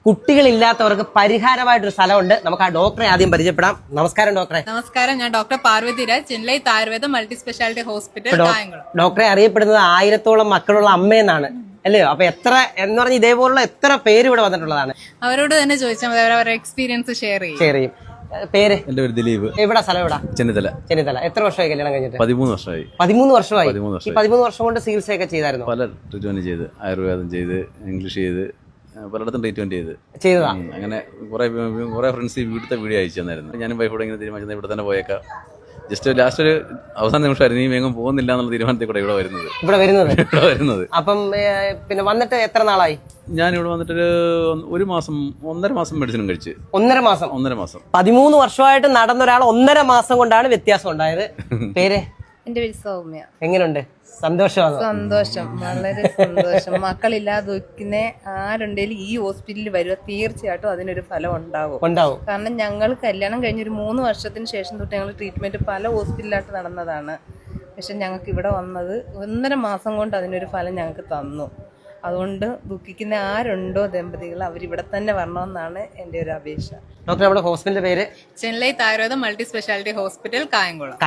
കുട്ടികളില്ലാത്തവർക്ക് പരിഹാരമായിട്ടൊരു സ്ഥലമുണ്ട്. നമുക്ക് ആ ഡോക്ടറെ ആദ്യം പരിചയപ്പെടാം. നമസ്കാരം ഡോക്ടറെ. നമസ്കാരം, ഞാൻ doctor Parvathi Raj, Chennai Ayurveda multi speciality hospital Kayamkulam. ഡോക്ടറെ അറിയപ്പെടുന്നത് 1000-ഓളം മക്കളുള്ള അമ്മയെന്നാണ് അല്ലയോ? അപ്പൊ എത്ര എന്ന് പറഞ്ഞ ഇതേപോലുള്ള എത്ര പേര് ഇവിടെ വന്നിട്ടുള്ളതാണ്? അവരോട് തന്നെ ചോദിച്ചാൽ മതി, അവരുടെ എക്സ്പീരിയൻസ് ഷെയർ ചെയ്യും. പേര്? എന്റെ പേര് ദിലീപ്. എവിടെ സ്ഥലം? എവിടെ? ചെന്നിത്തല. ചെന്നിത്തല. എത്ര വർഷമായി കല്യാണം കഴിഞ്ഞിട്ട്? 13 വർഷമായി. 13 വർഷമായി. ഈ 13 വർഷം കൊണ്ട് ചികിത്സയൊക്കെ ചെയ്തായിരുന്നു? പല ട്രീറ്റ്മെന്റ് ചെയ്ത്, ആയുർവേദം ചെയ്ത്, ഇംഗ്ലീഷ് ചെയ്ത്, പലയിടത്തും ട്രീറ്റ്മെന്റ് ചെയ്തതാ. അങ്ങനെ കുറെ ഫ്രണ്ട്സ് ഇവിടുത്തെ വീഡിയോ അയച്ചു തന്നായിരുന്നു. ഞാനും വൈഫോടെ ഇങ്ങനെ തീരുമാനിച്ചത് ഇവിടെ തന്നെ പോയേക്കാം. ജസ്റ്റ് ലാസ്റ്റ് ഒരു അവസാന നിമിഷമായിരുന്നു, ഇനി വേഗം പോകുന്നില്ല എന്നുള്ള തീരുമാനത്തിൽ കൂടെ ഇവിടെ വരുന്നത്. അപ്പം പിന്നെ വന്നിട്ട് എത്ര നാളായി? ഞാനിവിടെ വന്നിട്ടൊരു 1 മാസം 1.5 മാസം മെഡിസിനും കഴിച്ച്. 1.5 മാസം. 13 വർഷമായിട്ട് നടന്ന ഒരാൾ 1.5 മാസം കൊണ്ടാണ് വ്യത്യാസം ഉണ്ടായത്. പേര്? എന്റെ പേര് സൗമ്യ. എങ്ങനെയുണ്ട്? സന്തോഷം, വളരെ സന്തോഷം. മക്കളില്ലാതെ ആരുണ്ടെങ്കിലും ഈ ഹോസ്പിറ്റലിൽ വരിക, തീർച്ചയായിട്ടും അതിനൊരു ഫലം ഉണ്ടാവും. കാരണം ഞങ്ങൾ കല്യാണം കഴിഞ്ഞൊരു 3 വർഷത്തിന് ശേഷം തൊട്ട് ഞങ്ങൾ ട്രീറ്റ്മെന്റ് പല ഹോസ്പിറ്റലിലായിട്ട് നടന്നതാണ്. പക്ഷെ ഞങ്ങൾക്ക് ഇവിടെ വന്നത് 1.5 മാസം കൊണ്ട് അതിനൊരു ഫലം ഞങ്ങൾക്ക് തന്നു. അതുകൊണ്ട് ദുഃഖിക്കുന്ന ആരുണ്ടോ ദമ്പതികൾ, അവരിവിടെ തന്നെ വരണമെന്നാണ് എൻ്റെ ഒരു അപേക്ഷ. ഡോക്ടർ, നമ്മുടെ ഹോസ്പിറ്റലിന്റെ പേര്? Chennai Ayurveda multi speciality hospital Kayamkulam.